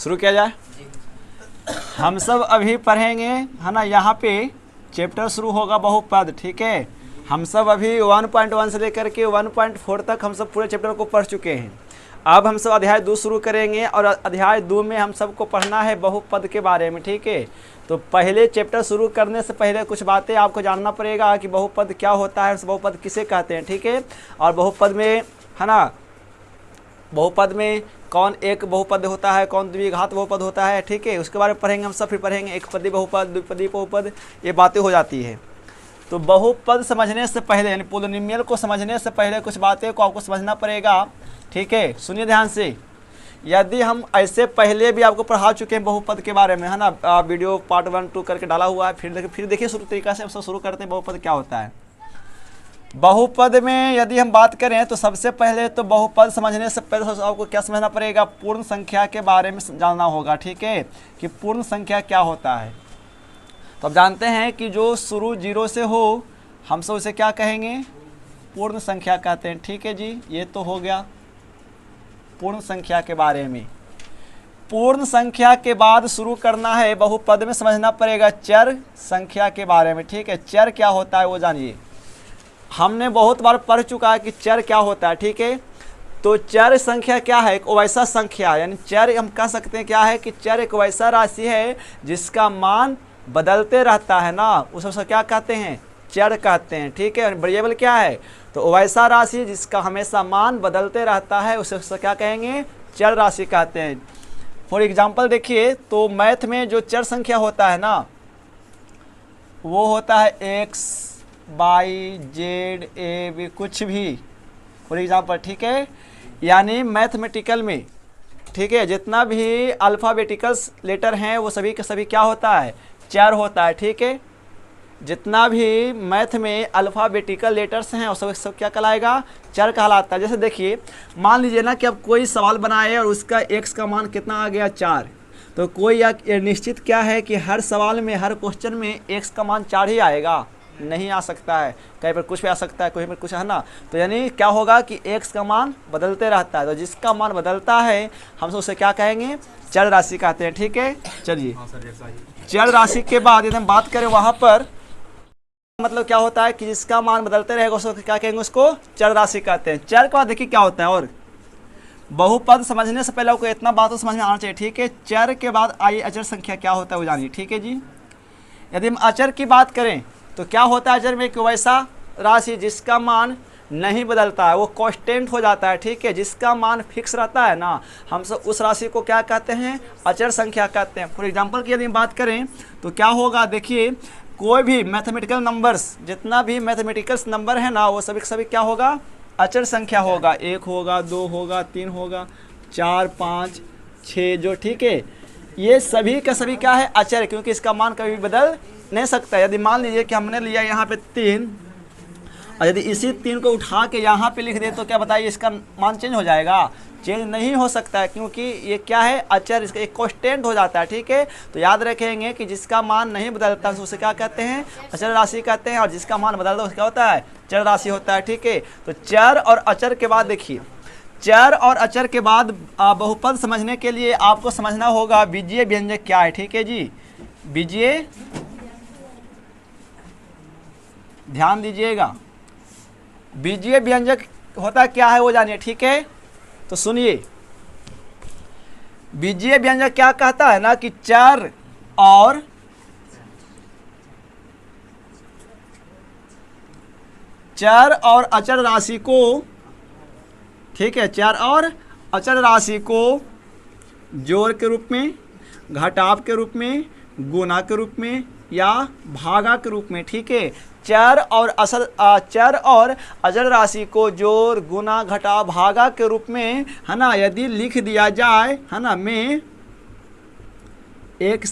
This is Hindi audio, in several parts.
शुरू किया जाए। हम सब अभी पढ़ेंगे, है ना, यहाँ पे चैप्टर शुरू होगा बहुपद, ठीक है। हम सब अभी 1.1 से लेकर के 1.4 तक हम सब पूरे चैप्टर को पढ़ चुके हैं। अब हम सब अध्याय 2 शुरू करेंगे और अध्याय 2 में हम सबको पढ़ना है बहुपद के बारे में, ठीक है। तो पहले चैप्टर शुरू करने से पहले कुछ बातें आपको जानना पड़ेगा कि बहुपद क्या होता है, बहुपद किसे कहते हैं, ठीक है। और बहुपद में, है ना, बहुपद में कौन एक बहुपद होता है, कौन द्विघात बहुपद होता है, ठीक है। उसके बारे में पढ़ेंगे हम सब। फिर पढ़ेंगे एक पदी बहुपद, द्विपदी बहुपद, ये बातें हो जाती है। तो बहुपद समझने से पहले, यानी पोलिनोमियल को समझने से पहले कुछ बातें को आपको समझना पड़ेगा, ठीक है। सुनिए ध्यान से। यदि हम ऐसे पहले भी आपको पढ़ा चुके हैं बहुपद के बारे में, है ना, वीडियो पार्ट 1, 2 करके डाला हुआ है। फिर देखिए शुरू तरीका से हम सब शुरू करते हैं बहुपद क्या होता है। बहुपद में यदि हम बात करें तो सबसे पहले तो बहुपद समझने से पहले आपको क्या समझना पड़ेगा, पूर्ण संख्या के बारे में जानना होगा, ठीक है, कि पूर्ण संख्या क्या होता है। तो अब जानते हैं कि जो शुरू 0 से हो हम सब उसे क्या कहेंगे, पूर्ण संख्या कहते हैं, ठीक है जी। ये तो हो गया पूर्ण संख्या के बारे में। पूर्ण संख्या के बाद शुरू करना है बहुपद में समझना पड़ेगा चर संख्या के बारे में, ठीक है। चर क्या होता है वो जानिए। हमने बहुत बार पढ़ चुका है कि चर क्या होता है, ठीक है। तो चर संख्या क्या है, एक वैसा संख्या, यानी चर हम कह सकते हैं क्या है कि चर एक वैसा राशि है जिसका मान बदलते रहता है ना, उसे क्या कहते हैं, चर कहते हैं, ठीक है। वेरिएबल क्या है, तो वैसा राशि जिसका हमेशा मान बदलते रहता है उसे क्या कहेंगे, चर राशि कहते हैं। फॉर एग्जाम्पल देखिए, तो मैथ में जो चर संख्या होता है ना, वो होता है एक्स, वाई, जेड, ए, बी, कुछ भी, फॉर एग्जाम्पल, ठीक है। यानी मैथमेटिकल में, ठीक है, जितना भी अल्फ़ाबेटिकल्स लेटर हैं वो सभी के सभी क्या होता है, चर होता है, ठीक है। जितना भी मैथ में अल्फ़ाबेटिकल लेटर्स हैं वो सब क्या कहलाएगा, चर कहलाता है। जैसे देखिए, मान लीजिए ना कि अब कोई सवाल बनाए और उसका एक्स का मान कितना आ गया, 4। तो कोई निश्चित क्या है कि हर सवाल में, हर क्वेश्चन में एक्स का मान 4 ही आएगा, नहीं आ सकता है, कहीं पर कुछ भी आ सकता है, कहीं पर कुछ, है ना। तो यानी क्या होगा कि एक्स का मान बदलते रहता है, तो जिसका मान बदलता है हम उसे क्या कहेंगे, चर राशि कहते हैं, ठीक है। चलिए, चर राशि के बाद यदि हम बात करें वहाँ पर मतलब क्या होता है कि जिसका मान बदलते रहेगा उसको क्या कहेंगे, उसको चर राशि कहते हैं। चर के बाद देखिए क्या होता है। और बहुपद समझने से पहले आपको इतना बात तो समझ में आना चाहिए, ठीक है। चर के बाद आइए अचर संख्या क्या होता है वो जानिए, ठीक है जी। यदि हम अचर की बात करें तो क्या होता है अचर में, कि वैसा राशि जिसका मान नहीं बदलता है, वो कांस्टेंट हो जाता है, ठीक है। जिसका मान फिक्स रहता है ना, हम सब उस राशि को क्या कहते हैं, अचर संख्या कहते हैं। फॉर एग्जांपल की यदि हम बात करें तो क्या होगा, देखिए, कोई भी मैथमेटिकल नंबर्स, जितना भी मैथमेटिकल्स नंबर है ना, वो सभी सभी क्या होगा, अचर संख्या होगा। 1 होगा, 2 होगा, 3 होगा, 4, 5, 6 जो, ठीक है। ये सभी का सभी क्या है, अचर, क्योंकि इसका मान कभी भी बदल नहीं सकता। यदि मान लीजिए कि हमने लिया यहाँ पे 3 और यदि इसी 3 को उठा के यहाँ पे लिख दे तो क्या बताइए, इसका मान चेंज हो जाएगा, चेंज नहीं हो सकता है, क्योंकि ये क्या है, अचर, इसका एक कांस्टेंट हो जाता है, ठीक है। तो याद रखेंगे कि जिसका मान नहीं बदलता उसे क्या कहते हैं, अचर राशि कहते हैं, और जिसका मान बदलता है उसका होता है, चर राशि होता है, ठीक है। तो चर और अचर के बाद देखिए, चर और अचर के बाद बहुपद समझने के लिए आपको समझना होगा बीजीय व्यंजक क्या है, ठीक है जी। बीजीय, ध्यान दीजिएगा, बीजीय व्यंजक होता क्या है वो जानिए, ठीक है। तो सुनिए, बीजीय व्यंजक क्या कहता है ना, कि चर और अचर राशि को, ठीक है, चर और अचर राशि को जोड़ के रूप में, घटाव के रूप में, गुणा के रूप में या भागा के रूप में, ठीक है। चर और अचर राशि को जोड़, गुना, घटा, भागा के रूप में, है ना, यदि लिख दिया जाए, है ना, में एक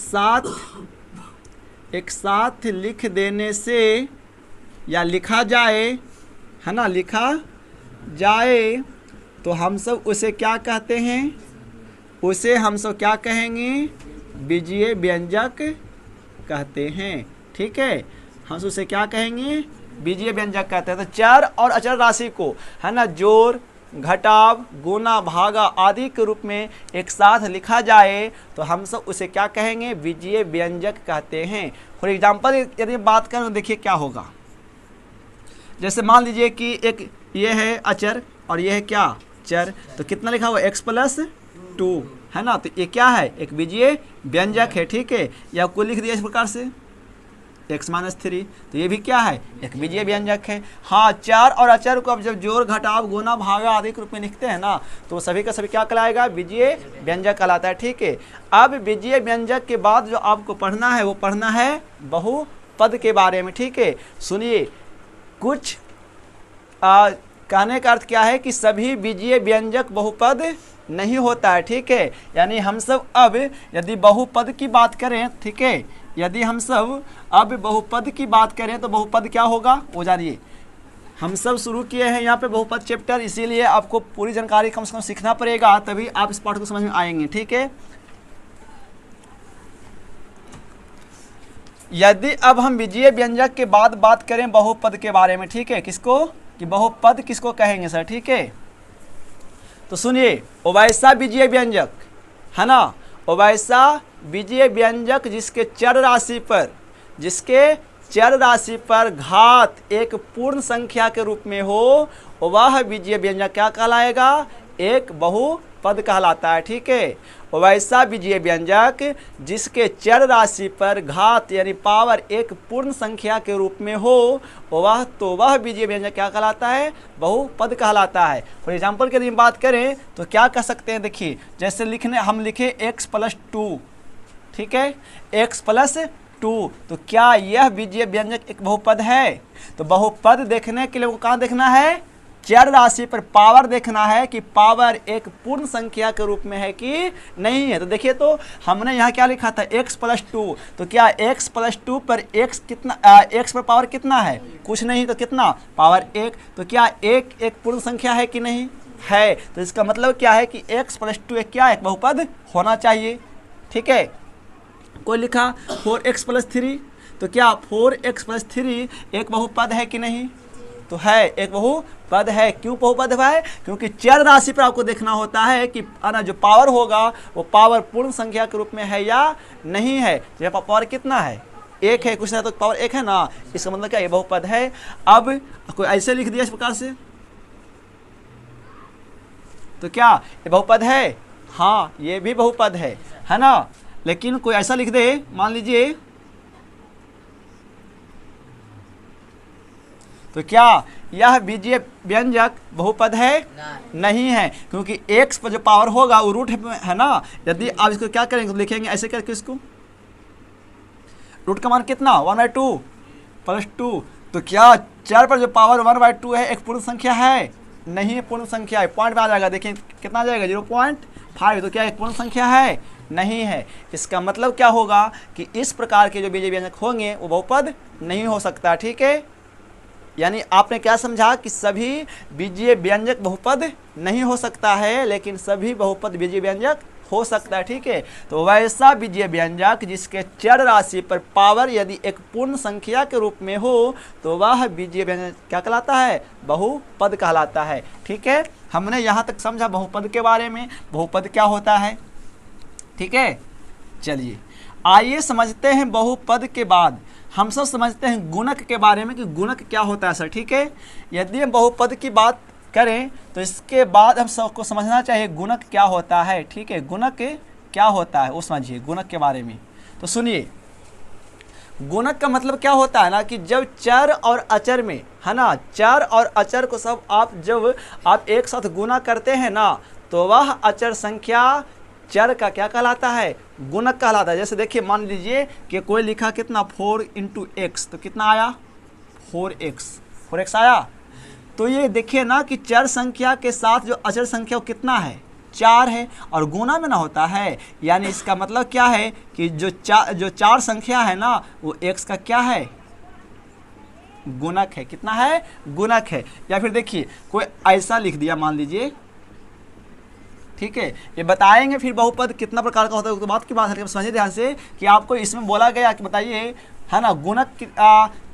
साथ लिख देने से या लिखा जाए, है ना, लिखा जाए तो हम सब उसे क्या कहते हैं, उसे हम सब क्या कहेंगे, बीजीय व्यंजक कहते हैं, ठीक है। हम उसे क्या कहेंगे, बीजीय व्यंजक कहते हैं। तो चर और अचर राशि को, है ना, जोड़, घटाव गुना भागा आदि के रूप में एक साथ लिखा जाए तो हम सब उसे क्या कहेंगे, बीजीय व्यंजक कहते हैं। फॉर एग्जाम्पल यदि बात करें तो देखिए क्या होगा, जैसे मान लीजिए कि एक ये है अचर और ये है क्या, चर, तो कितना लिखा हुआ x+2 है ना, तो ये क्या है, एक बीजीय व्यंजक है, ठीक है। या कोई लिख दिया इस प्रकार से x-3, तो ये भी क्या है, एक बीजीय व्यंजक है। हाँ, चर और अचर को अब जब जोड़ घटाव गुना भागा आदि के रूप में लिखते हैं ना, तो सभी का सभी क्या कहलाएगा, बीजीय व्यंजक कहलाता है, ठीक है। अब बीजीय व्यंजक के बाद जो आपको पढ़ना है वो पढ़ना है बहुपद के बारे में, ठीक है। सुनिए, कुछ कहने का अर्थ क्या है कि सभी बीजीय व्यंजक बहुपद नहीं होता है, ठीक है। यानी हम सब अब यदि बहुपद की बात करें, ठीक है, यदि हम सब अब बहुपद की बात करें तो बहुपद क्या होगा वो जानिए। हम सब शुरू किए हैं यहाँ पे बहुपद चैप्टर, इसीलिए आपको पूरी जानकारी कम से कम सीखना पड़ेगा, तभी आप इस पाठ को समझ में आएंगे, ठीक है। यदि अब हम बीजीय व्यंजक के बाद बात करें बहुपद के बारे में, ठीक है, किसको, कि बहुपद किसको कहेंगे सर, ठीक है। तो सुनिए, वैसा बीजीय व्यंजक है ना, वैसा बीजीय व्यंजक जिसके चर राशि पर घात एक पूर्ण संख्या के रूप में हो, वह बीजीय व्यंजक क्या कहलाएगा, एक बहुपद कहलाता है, ठीक है। वैसा बीजीय व्यंजक जिसके चर राशि पर घात यानी पावर एक पूर्ण संख्या के रूप में हो, वह बीजीय व्यंजक क्या कहलाता है, बहुपद कहलाता है। फॉर एग्जाम्पल की यदि बात करें तो क्या कह सकते हैं, देखिए जैसे हम लिखे x+2, ठीक है, x+2, तो क्या यह बीजीय व्यंजक एक बहुपद है। तो बहुपद देखने के लिए कहाँ देखना है, चर राशि पर पावर देखना है कि पावर एक पूर्ण संख्या के रूप में है कि नहीं है। तो देखिए, तो हमने यहाँ क्या लिखा था, x+2, तो क्या x+2 पर x कितना, x पर पावर कितना है, कुछ नहीं, तो कितना, पावर 1, तो क्या एक पूर्ण संख्या है कि नहीं है। तो इसका मतलब क्या है कि x+2 एक क्या, एक बहुपद होना चाहिए, ठीक है। कोई लिखा 4x+3, तो क्या 4x+3 एक बहुपद है कि नहीं, तो है, एक बहुपद है। क्यों बहुपद है, क्योंकि चर राशि पर आपको देखना होता है कि जो पावर होगा वो पावर पूर्ण संख्या के रूप में है या नहीं है। जब पावर कितना है, 1 है, कुछ ना तो पावर 1 है ना, इसका मतलब क्या, ये बहुपद है। अब कोई ऐसे लिख दिया इस प्रकार से, तो क्या ये बहुपद है, हाँ ये भी बहुपद है ना। लेकिन कोई ऐसा लिख दे, मान लीजिए, तो क्या यह बीजीय व्यंजक बहुपद है, नहीं है, क्योंकि x पर जो पावर होगा वो रूट है ना। यदि आप इसको क्या करेंगे तो लिखेंगे ऐसे करके, इसको रूट का मान कितना, 1/2 + 2, तो क्या चर पर जो पावर 1/2 है एक पूर्ण संख्या है, नहीं है, पूर्ण संख्या है, पॉइंट में आ जाएगा, देखिए कितना आ जाएगा, 0.5, तो क्या एक पूर्ण संख्या है, नहीं है। इसका मतलब क्या होगा कि इस प्रकार के जो बीजीय व्यंजक होंगे वो बहुपद नहीं हो सकता, ठीक है। यानी आपने क्या समझा कि सभी बीजीय व्यंजक बहुपद नहीं हो सकता है, लेकिन सभी बहुपद बीजीय व्यंजक हो सकता है, ठीक है। तो वैसा बीजीय व्यंजक जिसके चर राशि पर पावर यदि एक पूर्ण संख्या के रूप में हो, तो वह बीजीय व्यंजक क्या कहलाता है, बहुपद कहलाता है, ठीक है। हमने यहाँ तक समझा बहुपद के बारे में, बहुपद क्या होता है, ठीक है। चलिए आइए समझते हैं बहुपद के बाद हम सब समझते हैं गुणक के बारे में कि गुणक क्या होता है सर, ठीक है। यदि हम बहुपद की बात करें तो इसके बाद हम सबको समझना चाहिए गुणक क्या होता है, ठीक है। गुणक क्या होता है वो समझिए, गुणक के बारे में। तो सुनिए, गुणक का मतलब क्या होता है ना कि जब चर और अचर में, है ना, चर और अचर को सब जब आप एक साथ गुणा करते हैं ना, तो वह अचर संख्या चर का क्या कहलाता है, गुणक कहलाता है। जैसे देखिए, मान लीजिए कि कोई लिखा कितना 4 × x, तो कितना आया 4x आया। तो ये देखिए ना कि चर संख्या के साथ जो अचर संख्या कितना है, 4 है, और गुणा में ना होता है। यानी इसका मतलब क्या है कि जो चार संख्या है ना वो x का क्या है, गुणक है, कितना है, गुणक है। या फिर देखिए कोई ऐसा लिख दिया, मान लीजिए, ठीक है। ये बताएंगे फिर बहुपद कितना प्रकार का होता है, तो बात की बात है, समझिए ध्यान से कि आपको इसमें बोला गया कि बताइए, है ना, गुणक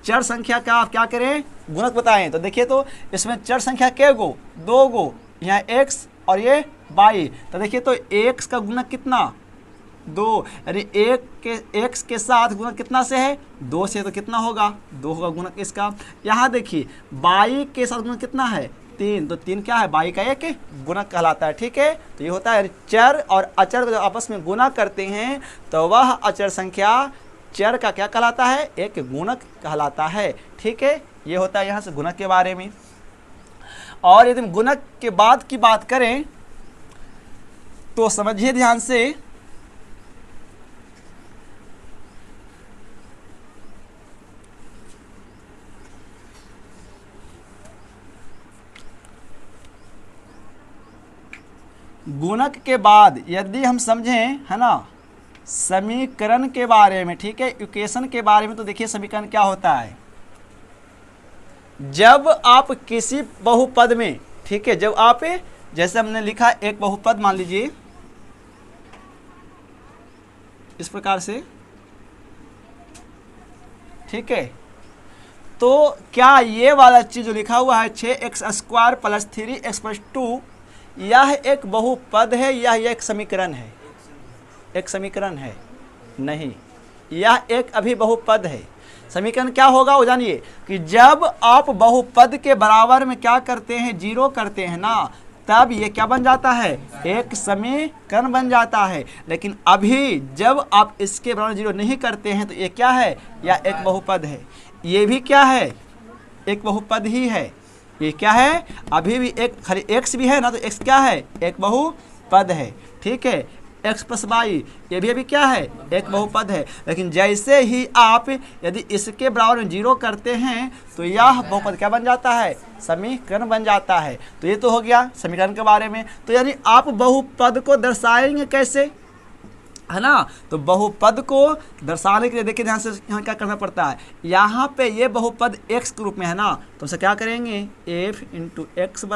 चर संख्या का आप क्या करें, गुणक बताएं। तो देखिए, तो इसमें चर संख्या क्या गो, 2 गो, यहाँ x और ये y, तो देखिए तो x का गुणक कितना 2, यानी x के साथ गुणक कितना से है 2 से, तो कितना होगा 2 होगा गुणक इसका। यहाँ देखिए y के साथ गुणक कितना है 3, तो 3 क्या है y का एक गुणक कहलाता है। ठीक है, तो ये होता है चर और अचर को जब आपस में गुणा करते हैं तो वह अचर संख्या चर का क्या कहलाता है, एक गुणक कहलाता है। ठीक है, ये होता है यहाँ से गुणक के बारे में। और यदि गुणक के बाद की बात करें तो समझिए ध्यान से, गुणक के बाद यदि हम समझें, है ना, समीकरण के बारे में, ठीक है, इक्वेशन के बारे में, तो देखिए समीकरण क्या होता है। जब आप किसी बहुपद में, ठीक है, जब आप, जैसे हमने लिखा एक बहुपद मान लीजिए इस प्रकार से, ठीक है, तो क्या ये वाला चीज जो लिखा हुआ है 6x² + 3x + 2, यह एक बहुपद है या यह एक समीकरण है? एक समीकरण है? नहीं, यह एक अभी बहुपद है। समीकरण क्या होगा वो जानिए कि जब आप बहुपद के बराबर में क्या करते हैं, 0 करते हैं ना, तब ये क्या बन जाता है, एक समीकरण बन जाता है। लेकिन अभी जब आप इसके बराबर 0 नहीं करते हैं तो ये क्या है, या एक बहुपद है। ये भी क्या है, एक बहुपद ही है। ये क्या है, अभी भी एक खाली x भी है ना, तो x क्या है, एक बहुपद है। ठीक है, x + y ये भी अभी क्या है, एक बहुपद है। लेकिन जैसे ही आप यदि इसके बराबर में 0 करते हैं तो यह बहुपद क्या बन जाता है, समीकरण बन जाता है। तो ये तो हो गया समीकरण के बारे में। तो यानी आप बहुपद को दर्शाएंगे कैसे, है ना, तो बहुपद को दर्शाने के लिए देखिए ध्यान से यहाँ क्या करना पड़ता है। यहाँ पे ये बहुपद x के रूप में है ना, तो उसे क्या करेंगे, f × x =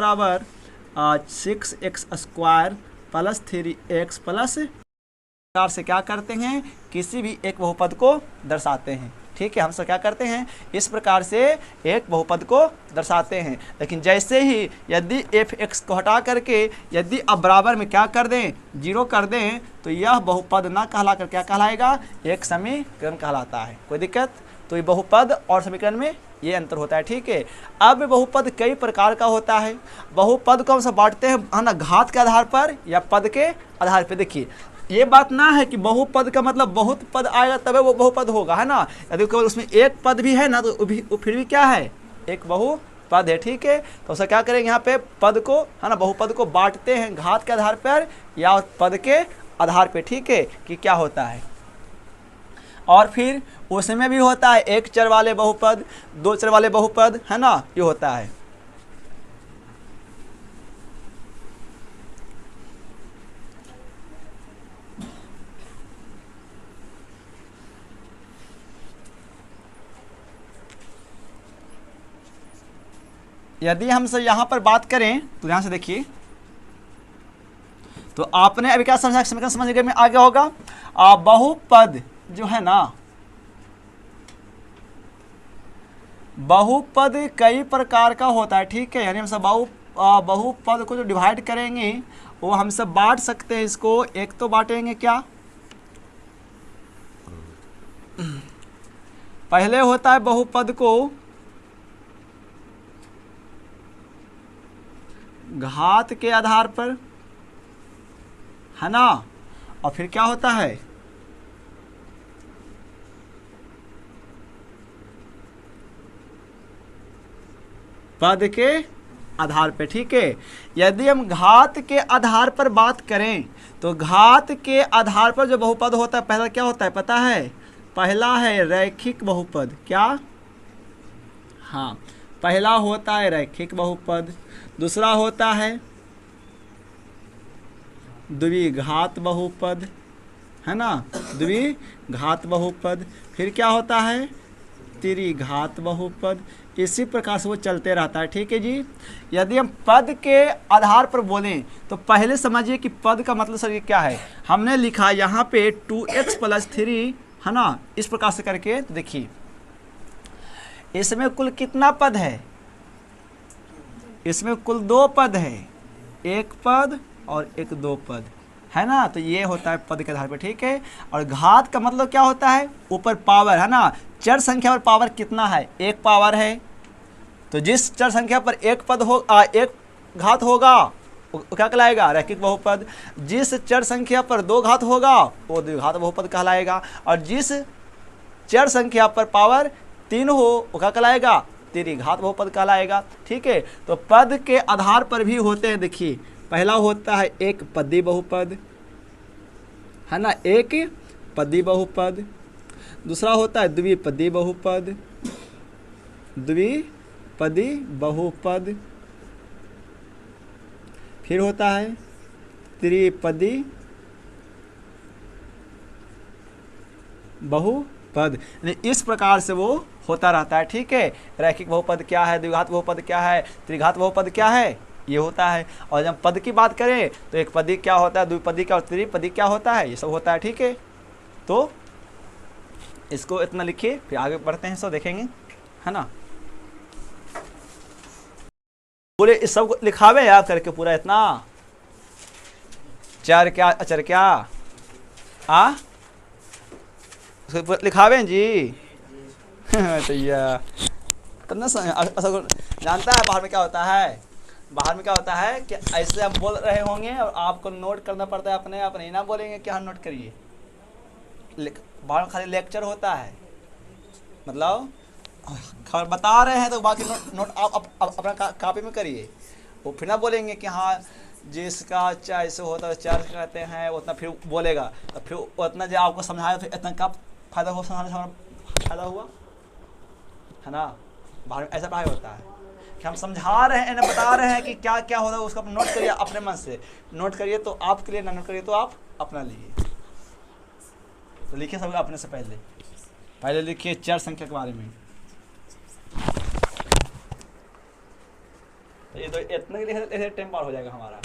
6x² + 3x प्रकार से क्या करते हैं, किसी भी एक बहुपद को दर्शाते हैं। ठीक है, हम सब क्या करते हैं, इस प्रकार से एक बहुपद को दर्शाते हैं। लेकिन जैसे ही यदि f(x) को हटा करके यदि अब बराबर में क्या कर दें, 0 कर दें, तो यह बहुपद ना कहलाकर क्या कहलाएगा, एक समीकरण कहलाता है। कोई दिक्कत? तो ये बहुपद और समीकरण में ये अंतर होता है। ठीक है, अब बहुपद कई प्रकार का होता है। बहुपद को हम सब बांटते हैं, है ना, घात के आधार पर या पद के आधार पर। देखिए ये बात ना है कि बहुपद का मतलब बहुत पद आएगा तभी वो बहुपद होगा, है ना। यदि केवल उसमें एक पद भी है ना तो वो फिर भी क्या है, एक बहुपद है। ठीक है, तो उसे क्या करेंगे, यहाँ पे पद को, है ना, बहुपद को बांटते हैं घात के आधार पर या पद के आधार पर। ठीक है, कि क्या होता है। और फिर उसमें भी होता है एक चर वाले बहुपद, 2 चर वाले बहुपद, है ना, ये होता है। यदि हम से यहाँ पर बात करें तो ध्यान से देखिए, तो आपने अभी क्या समझा, समीकरण समझने में आ गया होगा। बहुपद जो है ना, बहुपद कई प्रकार का होता है। ठीक है, यानी हम सब बहुपद को जो डिवाइड करेंगे वो हम सब बांट सकते हैं इसको। एक तो बांटेंगे क्या, पहले होता है बहुपद को घात के आधार पर, है ना, और फिर क्या होता है, पद के आधार पे। ठीक है, यदि हम घात के आधार पर बात करें तो घात के आधार पर जो बहुपद होता है पहला क्या होता है पता है, पहला है रैखिक बहुपद। क्या, हाँ, पहला होता है रैखिक बहुपद, दूसरा होता है द्विघात बहुपद, है ना, द्विघात बहुपद, फिर क्या होता है त्रिघात बहुपद। इसी प्रकार से वो चलते रहता है। ठीक है जी, यदि हम पद के आधार पर बोलें तो पहले समझिए कि पद का मतलब सर ये क्या है। हमने लिखा यहाँ पे 2x + 3, है ना, इस प्रकार से करके। तो देखिए इसमें कुल कितना पद है, इसमें कुल 2 पद है। एक पद और एक दो पद, है ना। तो ये होता है पद के आधार पर, ठीक है। और घात का मतलब क्या होता है, ऊपर पावर, है ना। चर संख्या पर पावर कितना है, एक पावर है। तो जिस चर संख्या पर एक पद हो एक घात होगा वो क्या कहलाएगा, रैखिक बहुपद। जिस चर संख्या पर दो घात होगा वो द्विघात बहुपद कहलाएगा। और जिस चर संख्या पर पावर 3 हो वो क्या कहलाएगा, त्रिघात बहुपद कहलाएगा, ठीक है। तो पद के आधार पर भी होते हैं, देखिए पहला होता है एक पदी बहुपद, है ना, एक पदी बहुपद। दूसरा होता है द्विपदी बहुपद, द्विपदी बहुपद। फिर होता है त्रिपदी बहुपद। इस प्रकार से वो होता रहता है, ठीक है। रैखिक बहुपद क्या है, द्विघात बहुपद क्या है, त्रिघात बहुपद क्या है, ये होता है। और जब पद की बात करें तो एक पदी क्या होता है, द्विपदी क्या, त्रिपदी क्या होता है, ये सब होता है, ठीक है। तो इसको इतना लिखिए, फिर आगे बढ़ते हैं, सब देखेंगे, है ना। पूरे इस सब लिखावे याद करके पूरा इतना, चर क्या अचर क्या उसको लिखावे जी। तो यह जानता है बाहर में क्या होता है, बाहर में क्या होता है कि ऐसे आप बोल रहे होंगे और आपको नोट करना पड़ता है अपने, आप नहीं ना बोलेंगे कि हाँ नोट करिए। बाहर में खाली लेक्चर होता है, मतलब खबर बता रहे हैं तो बाकी नोट आप अपना कॉपी में करिए। वो फिर ना बोलेंगे कि हाँ जिसका ऐसे होता है चार्ज कहते हैं, उतना फिर बोलेगा तो फिर उतना जो आपको समझाया फिर इतना का फायदा हुआ, समझाने से हमारा फायदा हुआ, है ना। बाहर में ऐसा पढ़ाई होता है कि हम समझा रहे हैं, बता रहे हैं कि क्या क्या होता है, उसको नोट करिए अपने मन से, नोट करिए तो आपके लिए, ना नोट करिए तो आप अपना लिए। तो लिखिए सब अपने से पहले लिखिए चर संख्या के बारे में। ये तो इतने के लिए टाइम पार हो जाएगा हमारा।